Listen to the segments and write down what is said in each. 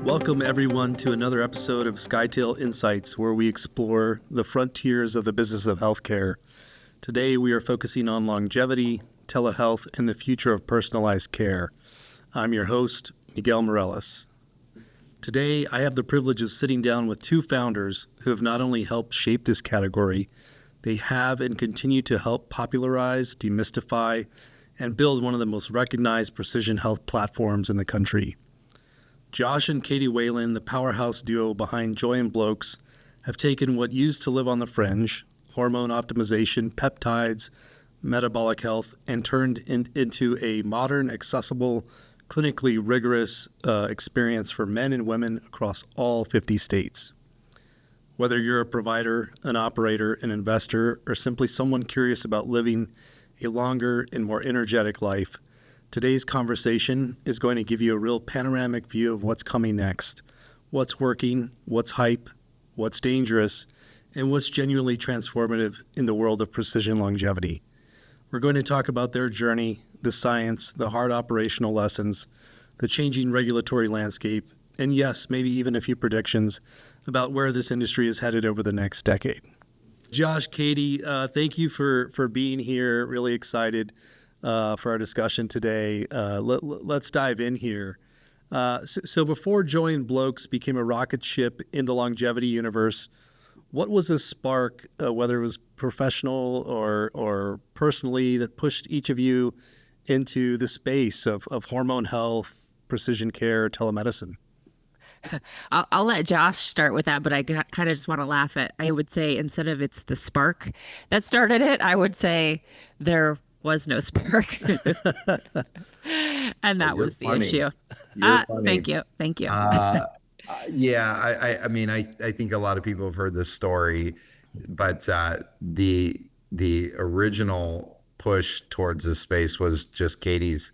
Welcome, everyone, to another episode of Skytail Insights, where we explore the frontiers of the business of healthcare. Today, we are focusing on longevity, telehealth, and the future of personalized care. I'm your host, Miguel Mireles. Today, I have the privilege of sitting down with two founders who have not only helped shape this category, they have and continue to help popularize, demystify, and build one of the most recognized precision health platforms in the country. Josh and Katy Whalen, the powerhouse duo behind Joi+Blokes, have taken what used to live on the fringe, hormone optimization, peptides, metabolic health, and turned into a modern, accessible, clinically rigorous experience for men and women across all 50 states. Whether you're a provider, an operator, an investor, or simply someone curious about living a longer and more energetic life, today's conversation is going to give you a real panoramic view of what's coming next, what's working, what's hype, what's dangerous, and what's genuinely transformative in the world of precision longevity. We're going to talk about their journey, the science, the hard operational lessons, the changing regulatory landscape, and yes, maybe even a few predictions about where this industry is headed over the next decade. Josh, Katy, thank you for being here. Really excited for our discussion today. Let's dive in here. So before Joi+Blokes became a rocket ship in the longevity universe, what was the spark, whether it was professional or personally, that pushed each of you into the space of hormone health, precision care, telemedicine? I'll let Josh start with that, but I kind of just want to laugh at, I would say, instead of it's the spark that started it, I would say there was no spark. And that was the funny. issue. You're funny. Thank you. Yeah, I mean, I think a lot of people have heard this story, but the original push towards this space was just Katy's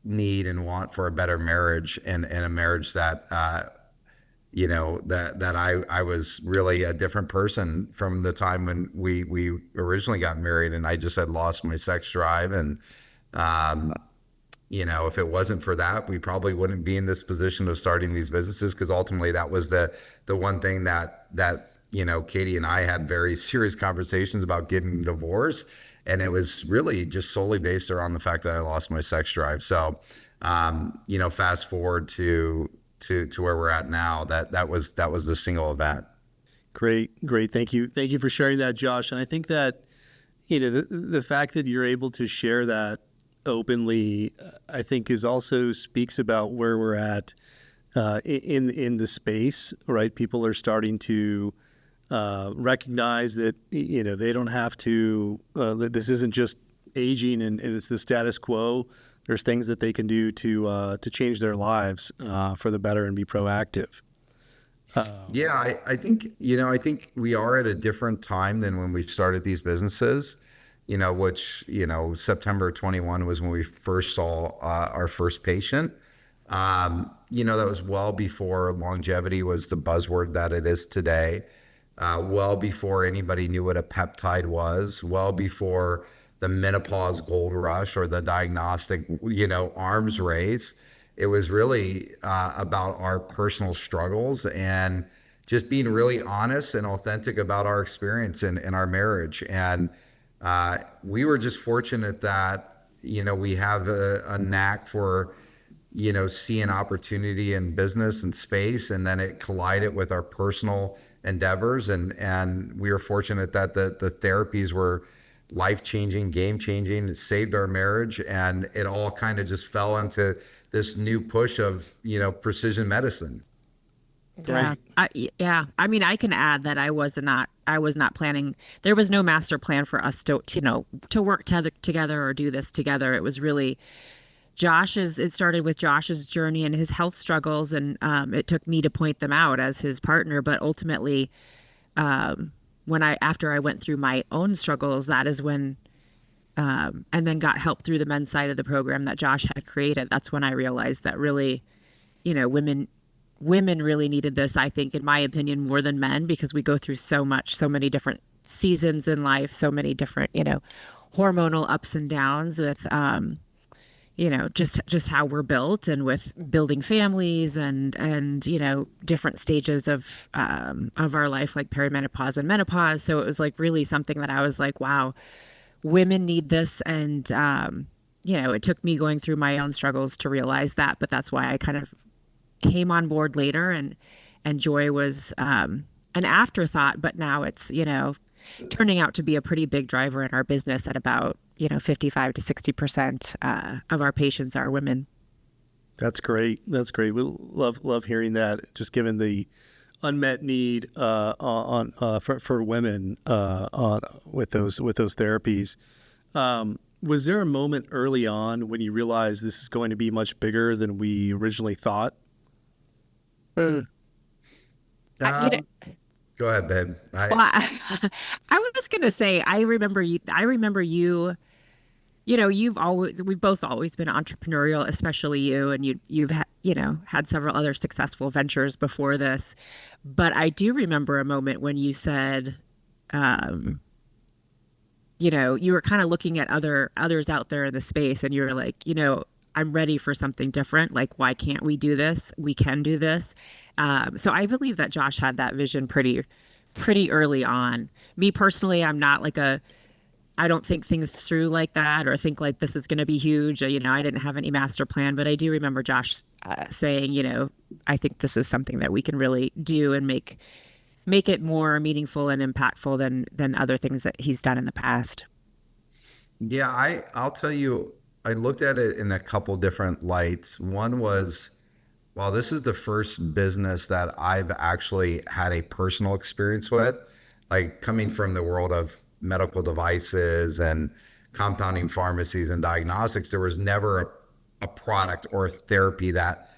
need and want for a better marriage, and a marriage that that I was really a different person from the time when we originally got married, and I just had lost my sex drive. And if it wasn't for that, we probably wouldn't be in this position of starting these businesses, because ultimately that was the one thing that Katy and I had very serious conversations about getting divorced. And it was really just solely based around the fact that I lost my sex drive. So, fast forward to where we're at now, that was the single event. Great. Thank you for sharing that, Josh. And I think that, the fact that you're able to share that openly, I think is also speaks about where we're at in the space, right? People are starting to recognize that they don't have to. This isn't just aging and it's the status quo. There's things that they can do to change their lives for the better and be proactive. Yeah, I think we are at a different time than when we started these businesses. Which September 21 was when we first saw our first patient. That was well before longevity was the buzzword that it is today. Well before anybody knew what a peptide was, well before the menopause gold rush or the diagnostic, arms race. It was really about our personal struggles and just being really honest and authentic about our experience in our marriage. And we were just fortunate that, we have a knack for, seeing opportunity in business and space, and then it collided with our personal endeavors, and we were fortunate that the therapies were life-changing, game-changing. It saved our marriage, and it all kind of just fell into this new push of precision medicine. Yeah. I mean, I can add that I was not planning. There was no master plan for us to work together or do this together. It was really it started with Josh's journey and his health struggles, and it took me to point them out as his partner. But ultimately, after I went through my own struggles, that is when, and then got help through the men's side of the program that Josh had created. That's when I realized that really, women really needed this, I think, in my opinion, more than men, because we go through so many different seasons in life, so many different, hormonal ups and downs with, just how we're built, and with building families and different stages of our life, like perimenopause and menopause. So it was like really something that I was like, wow, women need this. And it took me going through my own struggles to realize that, but that's why I kind of came on board later, and Joi was an afterthought, but now it's turning out to be a pretty big driver in our business. At about 55 to 60% of our patients are women. That's great. That's great. We love hearing that. Just given the unmet need for women with those therapies. Was there a moment early on when you realized this is going to be much bigger than we originally thought? Go ahead, babe. I was going to say, I remember you, we've both always been entrepreneurial, especially you, and you've had several other successful ventures before this. But I do remember a moment when you said, you were kind of looking at others out there in the space, and you were like, I'm ready for something different. Like, why can't we do this? We can do this. So I believe that Josh had that vision pretty early on. Me personally, I'm not like I don't think things through like that, or think like this is going to be huge. I didn't have any master plan, but I do remember Josh saying, I think this is something that we can really do and make it more meaningful and impactful than other things that he's done in the past. Yeah, I'll tell you, I looked at it in a couple different lights. One was, well, this is the first business that I've actually had a personal experience with, like coming from the world of medical devices and compounding pharmacies and diagnostics. There was never a product or a therapy that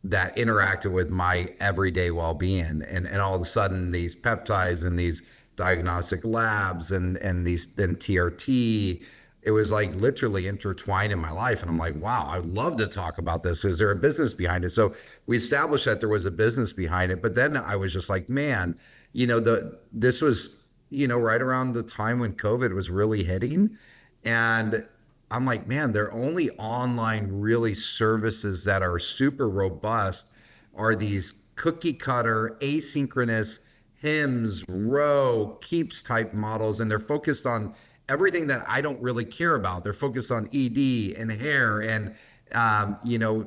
interacted with my everyday well-being. And all of a sudden, these peptides and these diagnostic labs and these then TRT, it was like literally intertwined in my life. And I'm like, wow, I'd love to talk about this. Is there a business behind it? So we established that there was a business behind it. But then I was just like, man, this was, right around the time when COVID was really hitting. And I'm like, man, their only online really services that are super robust are these cookie cutter, asynchronous Hims, Row, Keeps type models. And they're focused on everything that I don't really care about. They're focused on ED and hair and,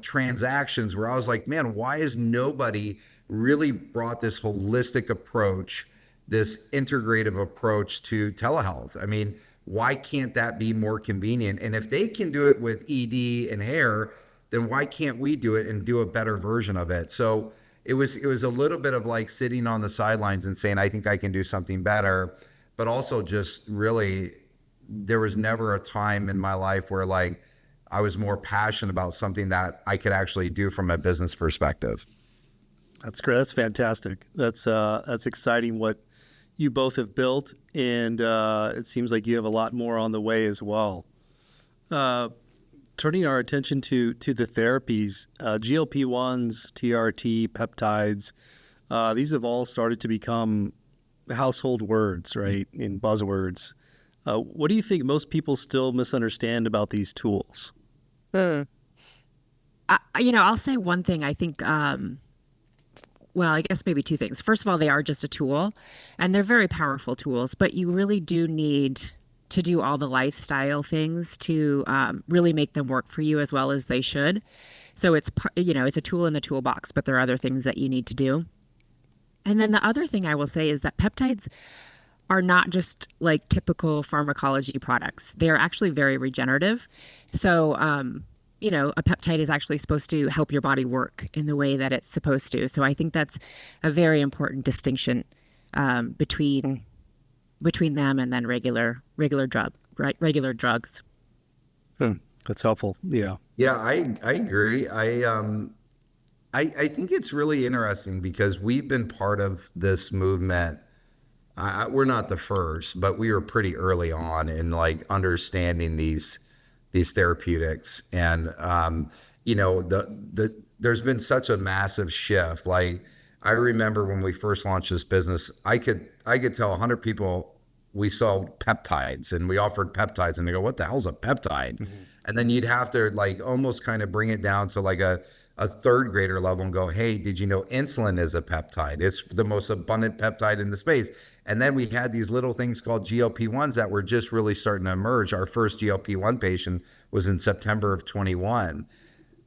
transactions, where I was like, man, why has nobody really brought this holistic approach, this integrative approach to telehealth? I mean, why can't that be more convenient? And if they can do it with ED and hair, then why can't we do it and do a better version of it? So it was a little bit of like sitting on the sidelines and saying, I think I can do something better, but also just really, there was never a time in my life where like I was more passionate about something that I could actually do from a business perspective. That's great. That's fantastic. That's exciting what you both have built, and it seems like you have a lot more on the way as well. Turning our attention to the therapies, GLP-1s, TRT, peptides, these have all started to become household words, right, in buzzwords. What do you think most people still misunderstand about these tools? I'll say one thing. I think, well, I guess maybe two things. First of all, they are just a tool, and they're very powerful tools, but you really do need to do all the lifestyle things to really make them work for you as well as they should. So it's a tool in the toolbox, but there are other things that you need to do. And then the other thing I will say is that peptides are not just like typical pharmacology products. They're actually very regenerative. So, a peptide is actually supposed to help your body work in the way that it's supposed to. So I think that's a very important distinction between them and then regular drugs. That's helpful. Yeah. Yeah, I agree. I think it's really interesting because we've been part of this movement. We're not the first, but we were pretty early on in like understanding these therapeutics. And, there's been such a massive shift. Like I remember when we first launched this business, I could tell 100 people we sold peptides and we offered peptides and they go, what the hell's a peptide? Mm-hmm. And then you'd have to like almost kind of bring it down to like a third grader level and go, hey, did you know insulin is a peptide? It's the most abundant peptide in the space. And then we had these little things called GLP-1s that were just really starting to emerge. Our first GLP-1 patient was in September of 21.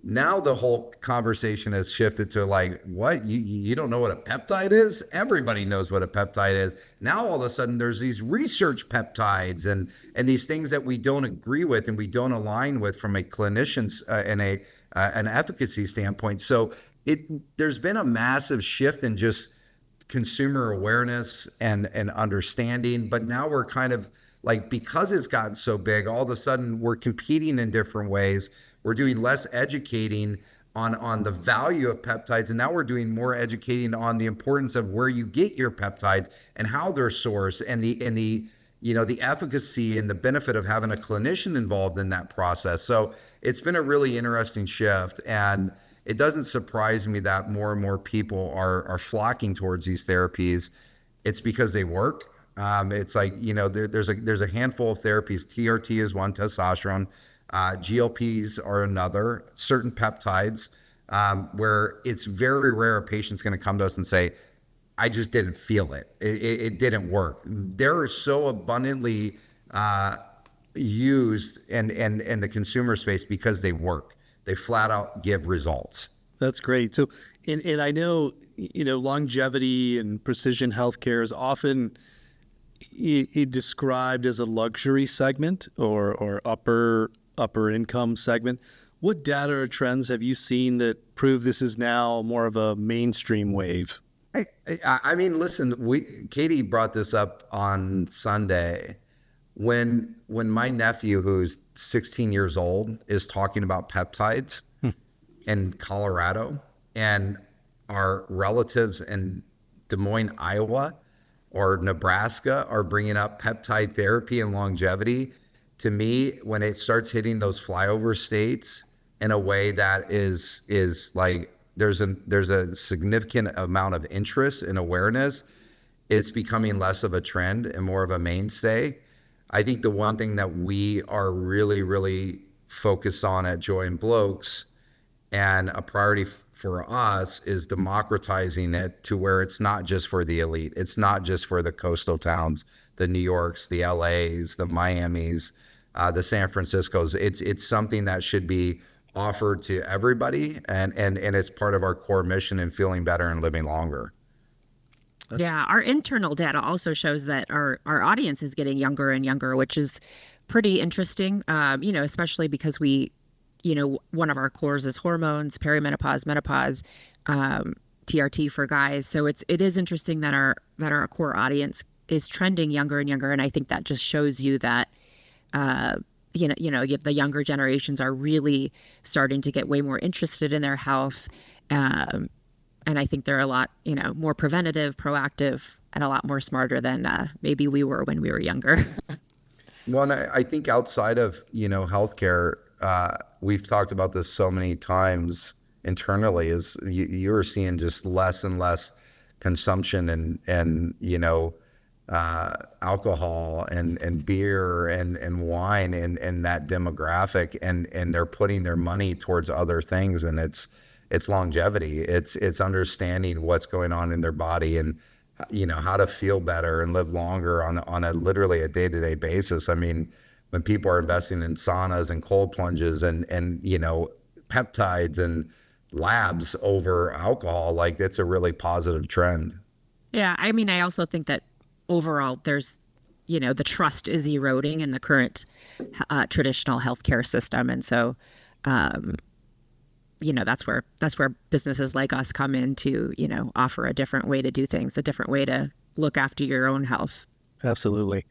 Now the whole conversation has shifted to like, what? You don't know what a peptide is? Everybody knows what a peptide is. Now all of a sudden there's these research peptides and these things that we don't agree with and we don't align with from a clinician's and an efficacy standpoint. So there's been a massive shift in just consumer awareness and understanding, but now we're kind of like, because it's gotten so big, all of a sudden we're competing in different ways. We're doing less educating on the value of peptides, and now we're doing more educating on the importance of where you get your peptides and how they're sourced, and the the efficacy and the benefit of having a clinician involved in that process. So it's been a really interesting shift, and it doesn't surprise me that more and more people are flocking towards these therapies. It's because they work. It's like, there's a handful of therapies. TRT is one, testosterone. GLPs are another, certain peptides, where it's very rare a patient's going to come to us and say, I just didn't feel it. It didn't work. They're so abundantly used in the consumer space because they work. They flat out give results. That's great. So, and I know, longevity and precision healthcare is often described as a luxury segment or upper income segment. What data or trends have you seen that prove this is now more of a mainstream wave? I mean, listen, Katie brought this up on Sunday when my nephew, who's 16 years old, is talking about peptides in Colorado, and our relatives in Des Moines, Iowa, or Nebraska are bringing up peptide therapy and longevity. To me, when it starts hitting those flyover states in a way that is like there's a significant amount of interest and awareness, it's becoming less of a trend and more of a mainstay. I think the one thing that we are really, really focused on at Joi+Blokes, and a priority for us, is democratizing it to where it's not just for the elite. It's not just for the coastal towns, the New Yorks, the LAs, the Miamis, the San Franciscos. It's something that should be offered to everybody, and it's part of our core mission in feeling better and living longer. Yeah, our internal data also shows that our audience is getting younger and younger, which is pretty interesting, especially because we, one of our cores is hormones, perimenopause, menopause, TRT for guys. So it is interesting that our core audience is trending younger and younger. And I think that just shows you that, the younger generations are really starting to get way more interested in their health. And I think they're a lot, more preventative, proactive, and a lot more smarter than maybe we were when we were younger. Well, and I think outside of, healthcare, we've talked about this so many times internally, is you're seeing just less and less consumption and alcohol and beer and wine and that demographic, and they're putting their money towards other things, and it's longevity. It's understanding what's going on in their body and how to feel better and live longer on a literally a day-to-day basis. I mean, when people are investing in saunas and cold plunges and peptides and labs over alcohol, like, it's a really positive trend. Yeah, I mean, I also think that overall there's the trust is eroding in the current traditional healthcare system, and so that's where businesses like us come in to offer a different way to do things, a different way to look after your own health. Absolutely.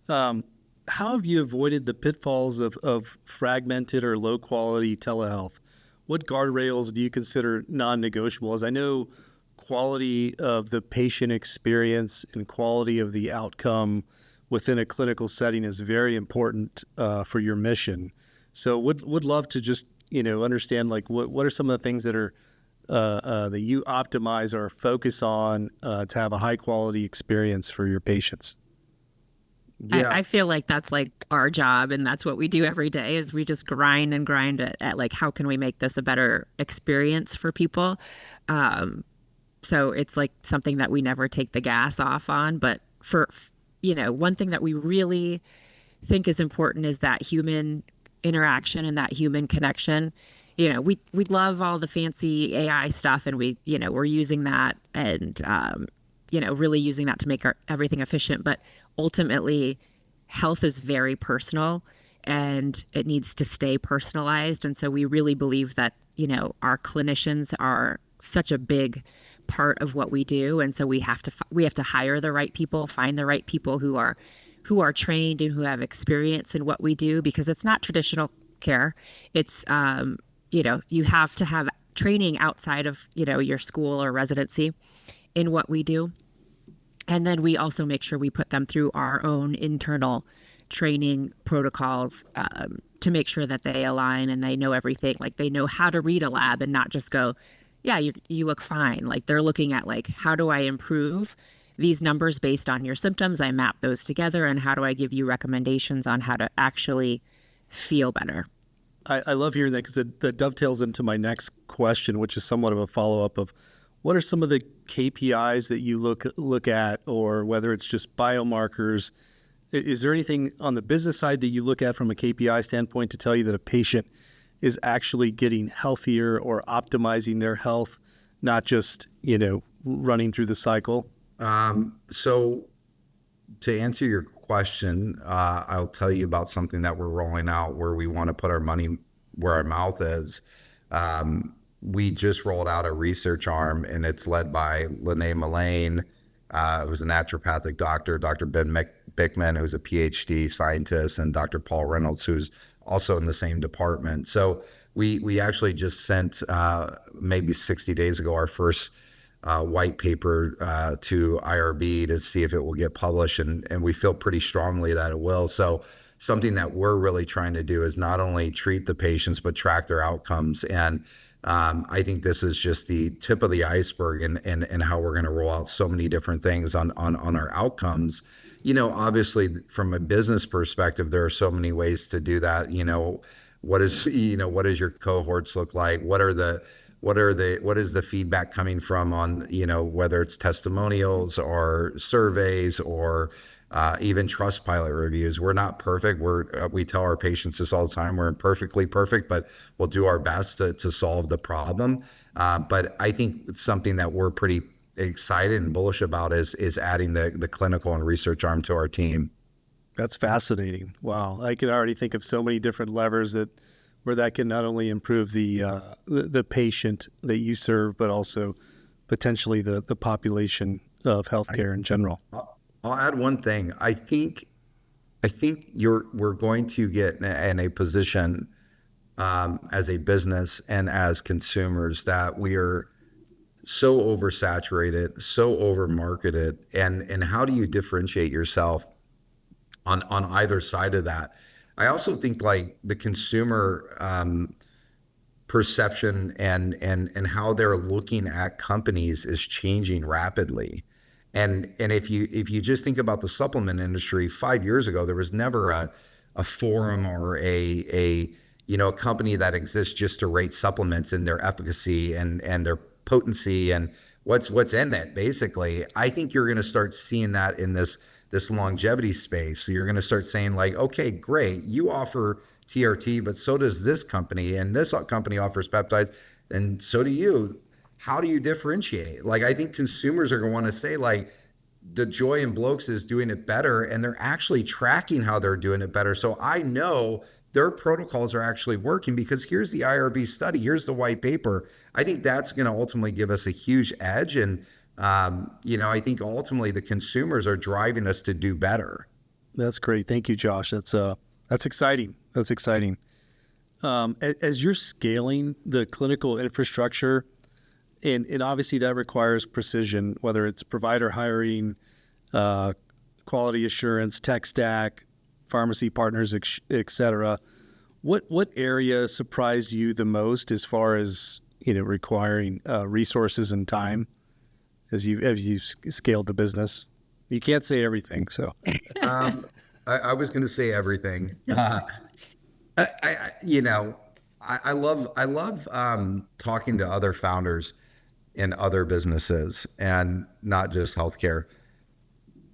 How have you avoided the pitfalls of fragmented or low quality telehealth? What guardrails do you consider non-negotiable? As I know, quality of the patient experience and quality of the outcome within a clinical setting is very important for your mission. So would love to just understand, like, what are some of the things that are that you optimize or focus on to have a high quality experience for your patients? Yeah. I feel like that's like our job, and that's what we do every day is we just grind and grind at like, how can we make this a better experience for people? So it's like something that we never take the gas off on. But one thing that we really think is important is that human interaction and that human connection. We love all the fancy AI stuff, and we're using that and, really using that to make everything efficient. But ultimately, health is very personal and it needs to stay personalized. And so we really believe that, our clinicians are such a big part of what we do. And so we have to hire the right people, find the right people who are trained and who have experience in what we do, because it's not traditional care. It's, you have to have training outside of, your school or residency in what we do. And then we also make sure we put them through our own internal training protocols to make sure that they align and they know everything. Like, they know how to read a lab and not just go, yeah, you look fine. Like, they're looking at, like, how do I improve these numbers based on your symptoms? I map those together, and how do I give you recommendations on how to actually feel better? I love hearing that, because that dovetails into my next question, which is somewhat of a follow-up of what are some of the KPIs that you look at, or whether it's just biomarkers. Is there anything on the business side that you look at from a KPI standpoint to tell you that a patient is actually getting healthier or optimizing their health, not just, running through the cycle? So to answer your question, I'll tell you about something that we're rolling out where we want to put our money where our mouth is. We just rolled out a research arm, and it's led by Lene Mullane, who's a naturopathic doctor, Dr. Ben Bickman, who's a PhD scientist, and Dr. Paul Reynolds, who's also in the same department. So we actually just sent, maybe 60 days ago, our first white paper to IRB to see if it will get published, and we feel pretty strongly that it will. So something that we're really trying to do is not only treat the patients, but track their outcomes. And I think this is just the tip of the iceberg and how we're going to roll out so many different things on our outcomes. Obviously from a business perspective, there are so many ways to do that. What does your cohorts look like? What is the feedback coming from on, whether it's testimonials or surveys or even Trustpilot reviews. We're not perfect. We tell our patients this all the time. We're imperfectly perfect, but we'll do our best to solve the problem. But I think something that we're pretty excited and bullish about is adding the clinical and research arm to our team. That's fascinating. Wow. I can already think of so many different levers where that can not only improve the patient that you serve, but also potentially the population of healthcare in general. I'll add one thing. I think we're going to get in a position as a business and as consumers that we are so oversaturated, so overmarketed, and how do you differentiate yourself on either side of that? I also think like the consumer perception and how they're looking at companies is changing rapidly. And if you just think about the supplement industry, 5 years ago, there was never a forum or a company that exists just to rate supplements and their efficacy and their potency and what's in it. Basically, I think you're going to start seeing that in this longevity space. So you're going to start saying like, okay, great, you offer TRT, but so does this company, and this company offers peptides, and so do you. How do you differentiate? Like, I think consumers are going to want to say like, the Joi+Blokes is doing it better, and they're actually tracking how they're doing it better. So I know their protocols are actually working because here's the IRB study, here's the white paper. I think that's going to ultimately give us a huge edge. And, I think ultimately the consumers are driving us to do better. That's great. Thank you, Josh. That's exciting. That's exciting. As you're scaling the clinical infrastructure, and obviously that requires precision, whether it's provider hiring, quality assurance, tech stack, pharmacy partners, et cetera. What area surprised you the most as far as requiring resources and time as you scaled the business? You can't say everything, so. I was going to say everything. You know, I love talking to other founders in other businesses and not just healthcare,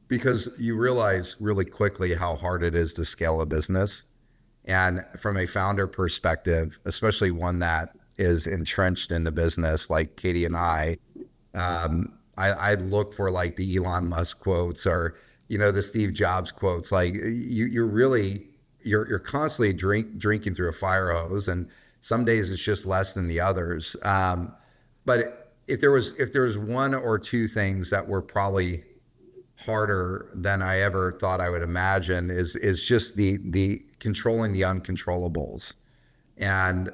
because you realize really quickly how hard it is to scale a business. And from a founder perspective, especially one that is entrenched in the business, like Katy and I look for like the Elon Musk quotes or, the Steve Jobs quotes. Like you're constantly drinking through a fire hose, and some days it's just less than the others. But if there was one or two things that were probably harder than I ever thought I would imagine, is just the controlling the uncontrollables. And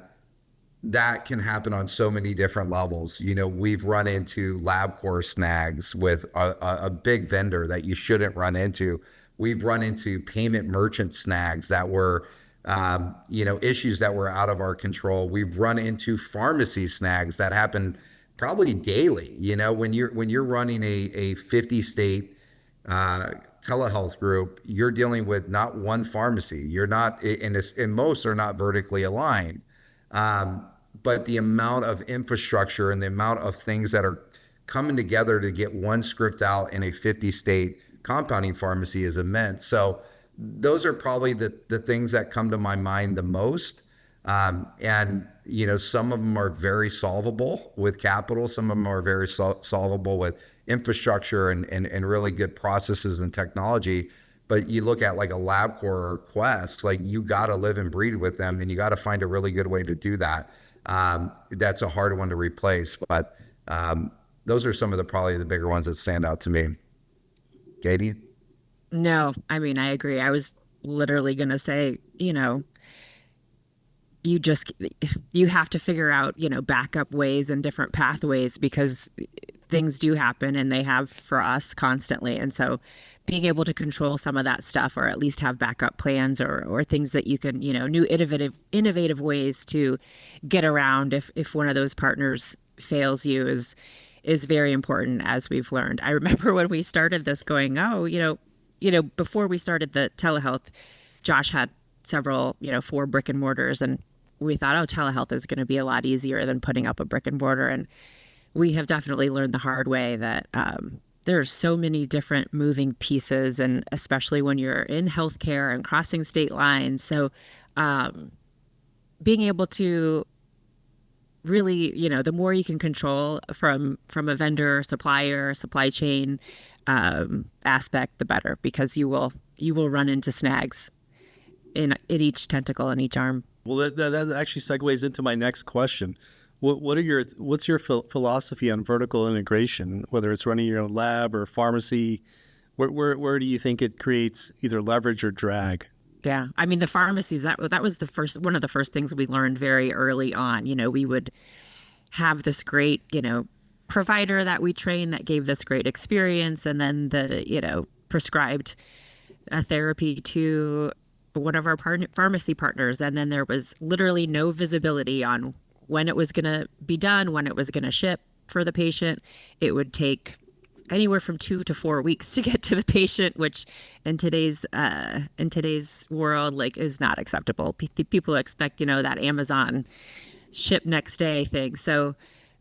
that can happen on so many different levels. We've run into LabCorp snags with a big vendor that you shouldn't run into. We've run into payment merchant snags that were, issues that were out of our control. We've run into pharmacy snags that happen probably daily. When you're running a 50 state telehealth group, you're dealing with not one pharmacy. You're not, and most are not vertically aligned. But the amount of infrastructure and the amount of things that are coming together to get one script out in a 50 state compounding pharmacy is immense. So those are probably the things that come to my mind the most. And some of them are very solvable with capital. Some of them are very solvable with infrastructure and really good processes and technology. But you look at like a LabCorp or Quest, like you got to live and breathe with them, and you got to find a really good way to do that. That's a hard one to replace, but those are some of probably the bigger ones that stand out to me. Katy? No, I mean, I agree. I was literally going to say, you have to figure out, backup ways and different pathways, because things do happen, and they have for us constantly. And so being able to control some of that stuff, or at least have backup plans or things that you can, new innovative ways to get around if one of those partners fails you is very important, as we've learned. I remember when we started this going, before we started the telehealth, Josh had several, 4 brick and mortars, and we thought, telehealth is going to be a lot easier than putting up a brick and mortar. And we have definitely learned the hard way that there are so many different moving pieces, and especially when you're in healthcare and crossing state lines. So being able to really, the more you can control from a vendor, supplier, supply chain aspect, the better, because you will run into snags in each tentacle and each arm. Well, that actually segues into my next question. What's your philosophy on vertical integration, whether it's running your own lab or pharmacy? Where do you think it creates either leverage or drag? Yeah, I mean, the pharmacies, that was one of the first things we learned very early on. We would have this great, provider that we trained that gave this great experience, and then prescribed a therapy to one of our pharmacy partners, and then there was literally no visibility on when it was going to be done, when it was going to ship for the patient. It would take anywhere from 2 to 4 weeks to get to the patient, which in today's world, like, is not acceptable. People expect, that Amazon ship next day thing. So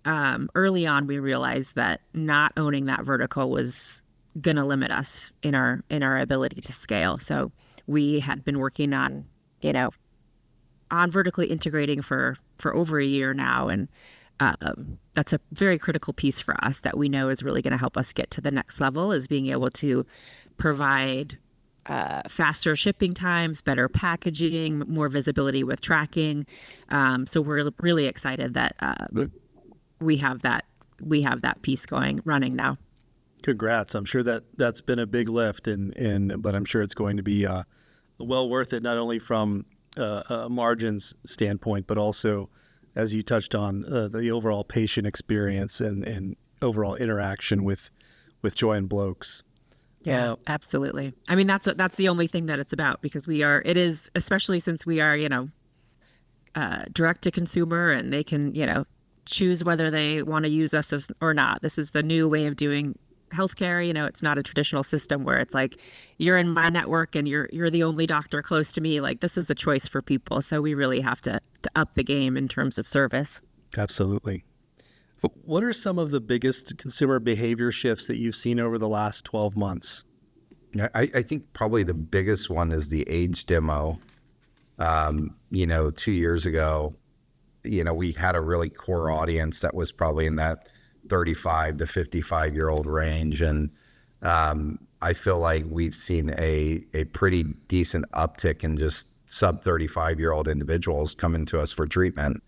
early on, we realized that not owning that vertical was going to limit us in our ability to scale. So we had been working on, on vertically integrating for over a year now. And that's a very critical piece for us that we know is really going to help us get to the next level, is being able to provide faster shipping times, better packaging, more visibility with tracking. So we're really excited that we have that piece running now. Congrats. I'm sure that's been a big lift, but I'm sure it's going to be well worth it, not only from a margins standpoint, but also, as you touched on, the overall patient experience and overall interaction with Joi+Blokes. Yeah, absolutely. I mean, that's the only thing that it's about, because it is, especially since we are, direct to consumer, and they can, choose whether they want to use us or not. This is the new way of doing healthcare. It's not a traditional system where it's like you're in my network and you're the only doctor close to me. Like, this is a choice for people. So we really have to up the game in terms of service. Absolutely. What are some of the biggest consumer behavior shifts that you've seen over the last 12 months? I think probably the biggest one is the age demo. 2 years ago, we had a really core audience that was probably in that 35 to 55-year-old range. And I feel like we've seen a pretty decent uptick in just sub 35-year-old individuals coming to us for treatment.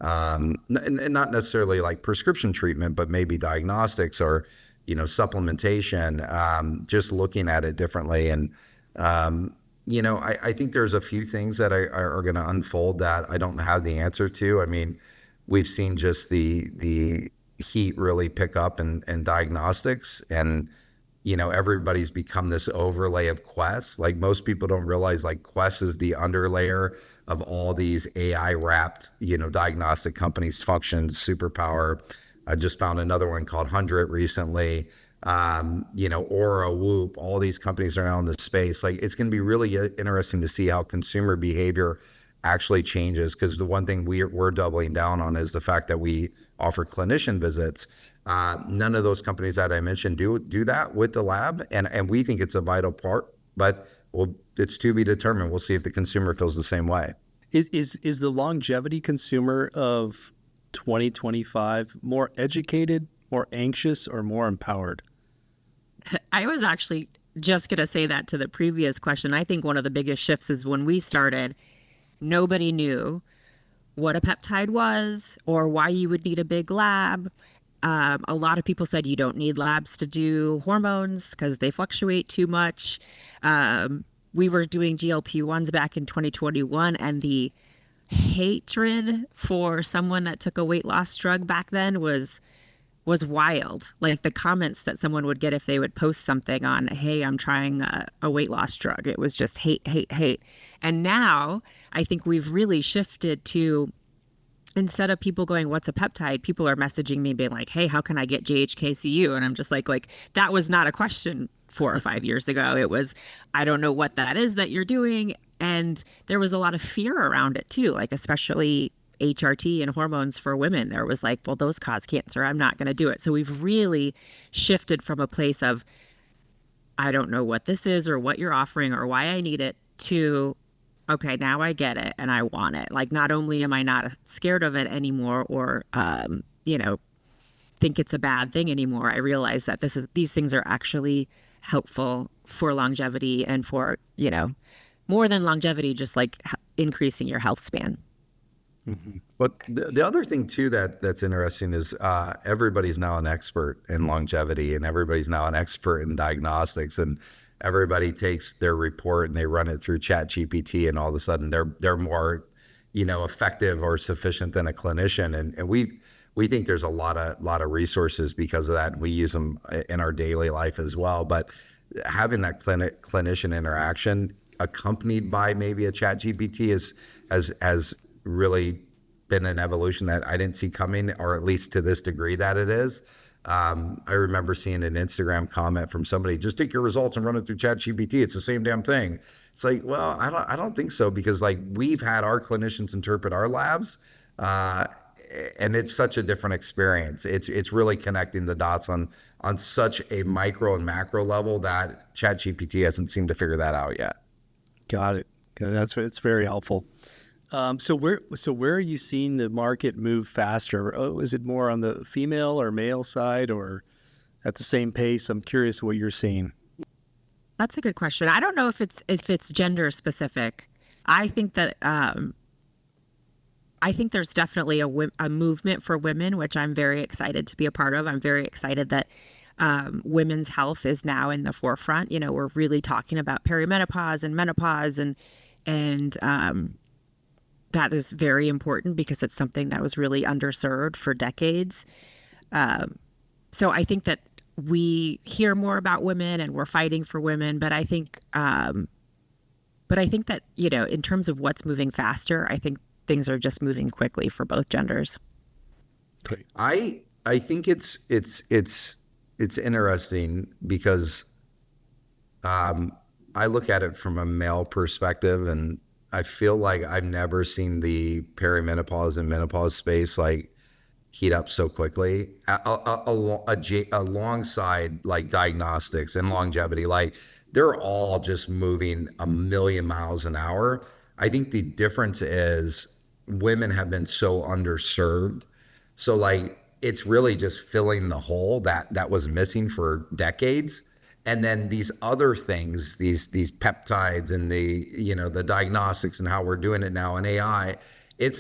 And not necessarily like prescription treatment, but maybe diagnostics or, supplementation, just looking at it differently. And, I think there's a few things that are going to unfold that I don't have the answer to. I mean, we've seen just the heat really pick up in diagnostics, and, everybody's become this overlay of Quest. Like, most people don't realize, like, Quest is the underlayer of all these AI wrapped, diagnostic companies, function, superpower. I just found another one called 100 recently. Aura, Whoop, all these companies are now in the space. Like, it's going to be really interesting to see how consumer behavior actually changes, because the one thing we're doubling down on is the fact that we offer clinician visits. None of those companies that I mentioned do that with the lab, and we think it's a vital part, but it's to be determined. We'll see if the consumer feels the same way. Is the longevity consumer of 2025 more educated, more anxious, or more empowered? I was actually just going to say that to the previous question. I think one of the biggest shifts is when we started, nobody knew what a peptide was or why you would need a big lab. A lot of people said you don't need labs to do hormones because they fluctuate too much. We were doing GLP-1s back in 2021, and the hatred for someone that took a weight loss drug back then was wild. Like, the comments that someone would get if they would post something on, hey, I'm trying a weight loss drug. It was just hate, hate, hate. And now I think we've really shifted to, instead of people going, what's a peptide? People are messaging me being like, hey, how can I get JHKCU? And I'm just like, that was not a question 4 or 5 years ago. It was, I don't know what that is that you're doing. And there was a lot of fear around it too, like especially HRT and hormones for women. There was like, well, those cause cancer. I'm not going to do it. So we've really shifted from a place of, I don't know what this is or what you're offering or why I need it, to, okay, now I get it and I want it. Like, not only am I not scared of it anymore or, think it's a bad thing anymore, I realize that these things are actually helpful for longevity and for, more than longevity, just like increasing your health span. Mm-hmm. But the other thing too that's interesting is everybody's now an expert in longevity, and everybody's now an expert in diagnostics, and everybody takes their report and they run it through ChatGPT, and all of a sudden they're more, effective or sufficient than a clinician. And we think there's a lot of resources because of that, and we use them in our daily life as well. But having that clinician interaction accompanied by maybe a ChatGPT has really been an evolution that I didn't see coming, or at least to this degree that it is. I remember seeing an Instagram comment from somebody, just take your results and run it through ChatGPT. It's the same damn thing. It's like, well, I don't think so, because like, we've had our clinicians interpret our labs, and it's such a different experience. It's really connecting the dots on such a micro and macro level that ChatGPT hasn't seemed to figure that out yet. Got it. It's very helpful. So where are you seeing the market move faster? Oh, is it more on the female or male side, or at the same pace? I'm curious what you're seeing. That's a good question. I don't know if it's gender specific. I think that there's definitely a movement for women, which I'm very excited to be a part of. I'm very excited that women's health is now in the forefront. We're really talking about perimenopause and menopause, and that is very important because it's something that was really underserved for decades. So I think that we hear more about women and we're fighting for women, but I think that, in terms of what's moving faster, I think things are just moving quickly for both genders. Great. I think it's it's interesting because I look at it from a male perspective, and I feel like I've never seen the perimenopause and menopause space like heat up so quickly alongside like diagnostics and longevity. Like they're all just moving a million miles an hour. I think the difference is women have been so underserved. So like it's really just filling the hole that was missing for decades. And then these other things, these peptides and the, you know, the diagnostics and how we're doing it now in AI, it's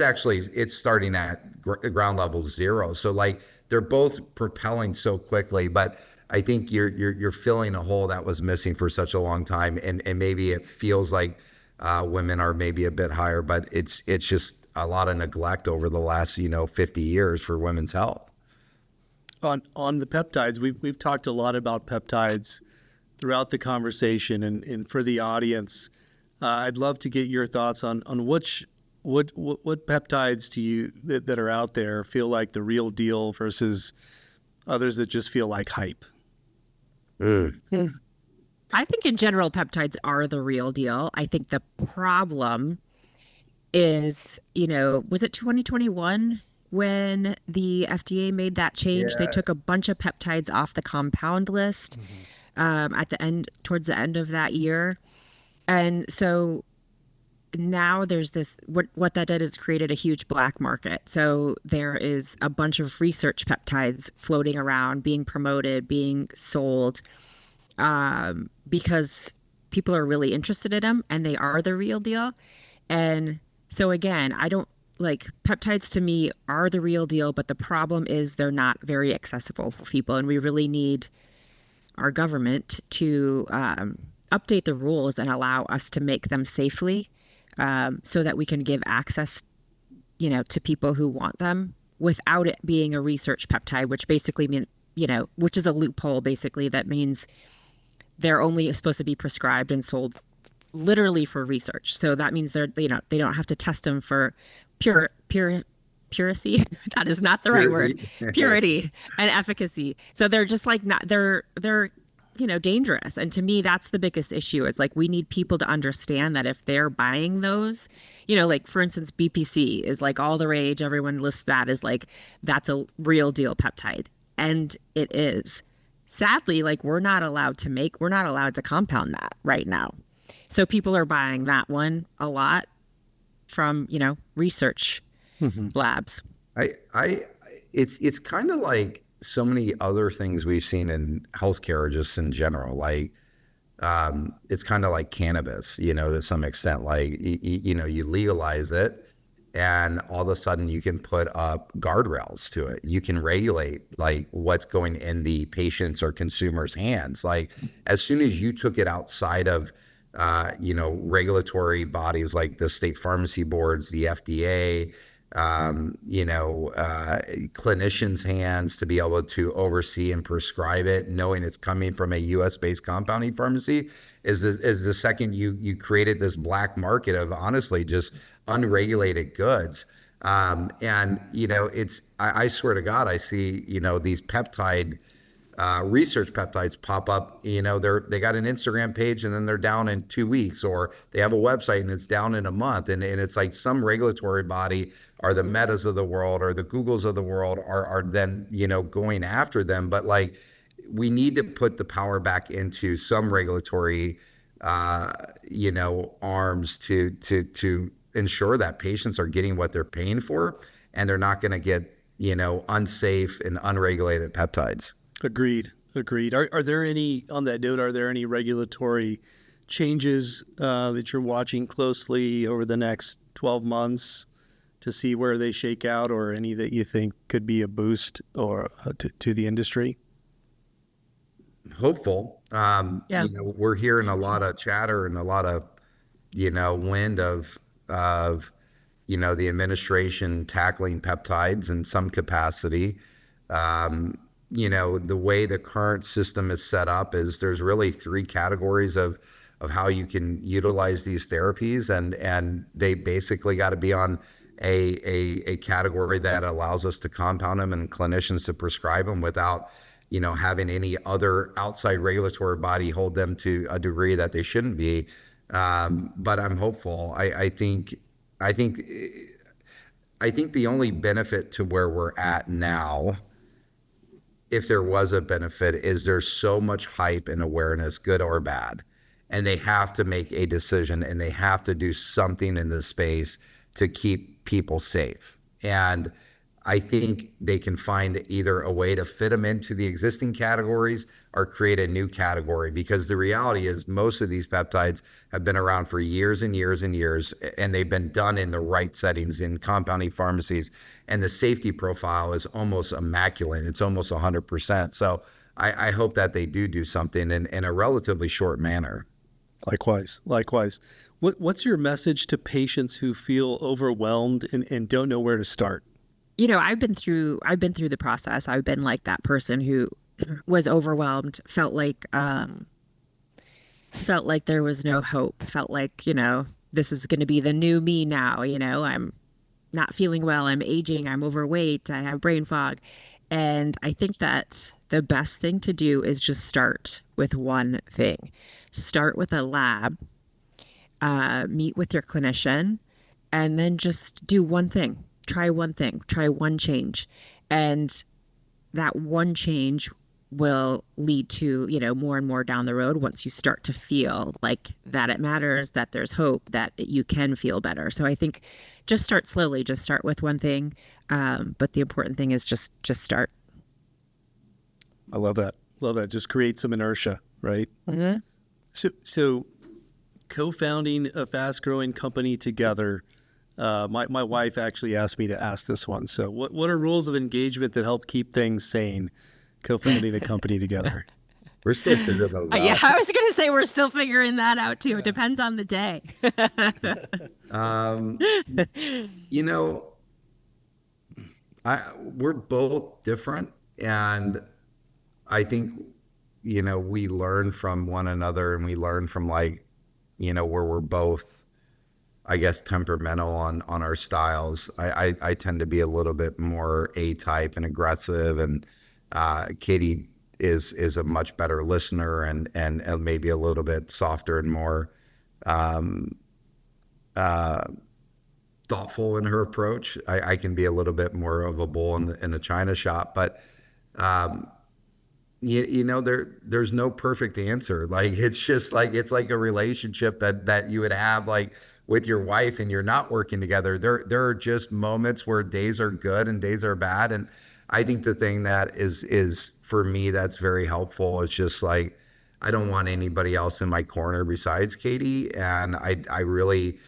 starting at ground level zero. So like they're both propelling so quickly, but I think you're filling a hole that was missing for such a long time. And maybe it feels like women are maybe a bit higher, but it's just a lot of neglect over the last, 50 years for women's health. On the peptides, we've talked a lot about peptides throughout the conversation, and for the audience, I'd love to get your thoughts on what peptides to you that are out there feel like the real deal versus others that just feel like hype. I think in general peptides are the real deal. I think the problem is, was it 2021 when the FDA made that change? Yeah. They took a bunch of peptides off the compound list towards the end of that year. And so now there's this, what that did is created a huge black market. So there is a bunch of research peptides floating around, being promoted, being sold, because people are really interested in them and they are the real deal. And so again, peptides to me are the real deal, but the problem is they're not very accessible for people. And we really need our government to update the rules and allow us to make them safely, so that we can give access, to people who want them without it being a research peptide, which basically means, which is a loophole basically that means they're only supposed to be prescribed and sold literally for research. So that means they don't have to test them for puracy. That is not the right word. Purity and efficacy. So they're just like they're dangerous. And to me, that's the biggest issue. It's like we need people to understand that if they're buying those, like for instance, BPC is like all the rage. Everyone lists that as like that's a real deal peptide, and it is. Sadly, like we're not allowed to compound that right now. So people are buying that one a lot from, research labs. It's kind of like so many other things we've seen in healthcare, just in general. Like, it's kind of like cannabis, to some extent. Like, you legalize it, and all of a sudden you can put up guardrails to it. You can regulate like what's going in the patient's or consumer's hands. Like, as soon as you took it outside of regulatory bodies like the state pharmacy boards, the FDA, clinicians' hands to be able to oversee and prescribe it, knowing it's coming from a U.S.-based compounding pharmacy, is the second you created this black market of honestly just unregulated goods. It's I swear to God, I see these peptide. Research peptides pop up, they got an Instagram page and then they're down in 2 weeks, or they have a website and it's down in a month. And it's like some regulatory body, or the Metas of the world or the Googles of the world are then, going after them. But like, we need to put the power back into some regulatory, arms to ensure that patients are getting what they're paying for and they're not going to get, unsafe and unregulated peptides. Agreed. Are there any, on that note, regulatory changes that you're watching closely over the next 12 months to see where they shake out, or any that you think could be a boost or to the industry? Hopeful. We're hearing a lot of chatter and a lot of, wind of the administration tackling peptides in some capacity. The way the current system is set up is there's really 3 categories of how you can utilize these therapies, and they basically got to be on a category that allows us to compound them and clinicians to prescribe them without having any other outside regulatory body hold them to a degree that they shouldn't be. But I'm hopeful. I think the only benefit to where we're at now, if there was a benefit, is there's so much hype and awareness, good or bad, and they have to make a decision and they have to do something in this space to keep people safe. And I think they can find either a way to fit them into the existing categories or create a new category, because the reality is most of these peptides have been around for years and years and years, and they've been done in the right settings in compounding pharmacies, and the safety profile is almost immaculate. It's almost 100%. So I hope that they do something in a relatively short manner. Likewise. What's your message to patients who feel overwhelmed and don't know where to start? I've been through the process. I've been like that person who was overwhelmed, felt like there was no hope, felt like, this is going to be the new me now. I'm not feeling well, I'm aging, I'm overweight, I have brain fog. And I think that the best thing to do is just start with one thing. Start with a lab, meet with your clinician, and then just do one thing. Try one thing, try one change. And that one change will lead to, more and more down the road once you start to feel like that it matters, that there's hope, that you can feel better. So I think just start slowly, just start with one thing. But the important thing is just start. I love that. Just create some inertia, right? Mm-hmm. So co-founding a fast-growing company together, my wife actually asked me to ask this one. So what are rules of engagement that help keep things sane, co-founding a company together? We're still figuring those out. Yeah, I was going to say we're still figuring that out too. It depends on the day. We're both different, and I think, we learn from one another, and we learn from where we're both, I guess, temperamental on our styles. I tend to be a little bit more A-type and aggressive, and Katy is a much better listener and maybe a little bit softer and more thoughtful in her approach. I can be a little bit more of a bull in the china shop, but there's no perfect answer. Like, it's just like, it's like a relationship that you would have like with your wife, and you're not working together. There are just moments where days are good and days are bad. And I think the thing that is for me, that's very helpful, is just like, I don't want anybody else in my corner besides Katy. And I really,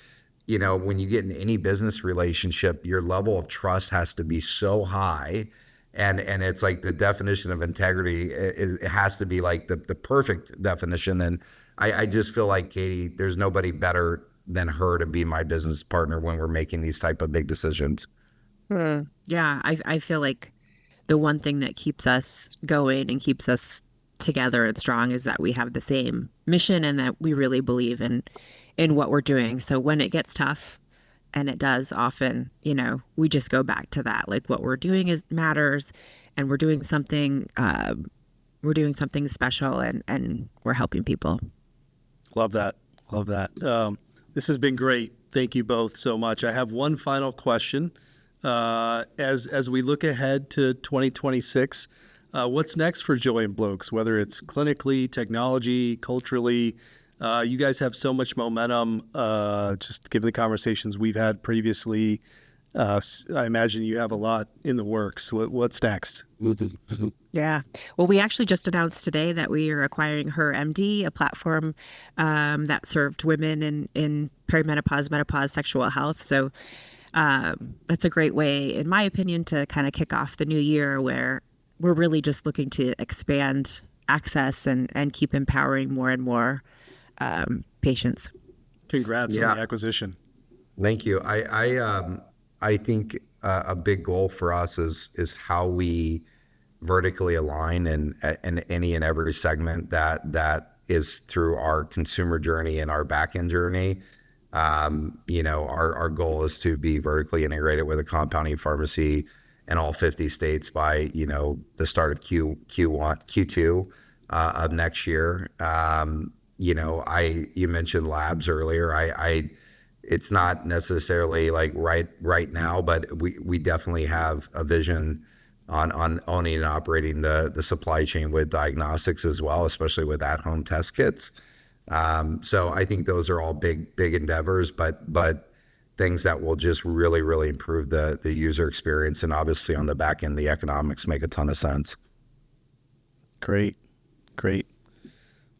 when you get in any business relationship, your level of trust has to be so high. And it's like the definition of integrity, it has to be like the perfect definition. And I just feel like Katy, there's nobody better than her to be my business partner when we're making these type of big decisions. Yeah, I feel like the one thing that keeps us going and keeps us together and strong is that we have the same mission, and that we really believe in what we're doing. So when it gets tough, and it does often, we just go back to that. Like, what we're doing matters, and we're doing something special, and we're helping people. Love that. This has been great. Thank you both so much. I have one final question. As we look ahead to 2026, what's next for Joi+Blokes, whether it's clinically, technology, culturally? You guys have so much momentum, just given the conversations we've had previously. I imagine you have a lot in the works. What's next? Yeah. Well, we actually just announced today that we are acquiring Her MD, a platform that served women in perimenopause, menopause, sexual health. So that's a great way, in my opinion, to kind of kick off the new year, where we're really just looking to expand access and keep empowering more and more patients. Congrats on the acquisition. Thank you. I think a big goal for us is how we vertically align in any and every segment that is through our consumer journey and our back end journey. Our goal is to be vertically integrated with a compounding pharmacy in all 50 states by, the start of Q2 of next year. You mentioned labs earlier. It's not necessarily like right now, but we definitely have a vision on owning and operating the supply chain with diagnostics as well, especially with at-home test kits. So I think those are all big endeavors, but things that will just really, really improve the user experience, and obviously on the back end, the economics make a ton of sense. Great.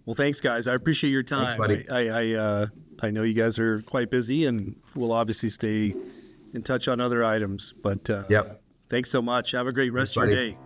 Well, thanks, guys. I appreciate your time. Thanks, buddy. I know you guys are quite busy, and we'll obviously stay in touch on other items. But yep. Thanks so much. Have a great rest of your day.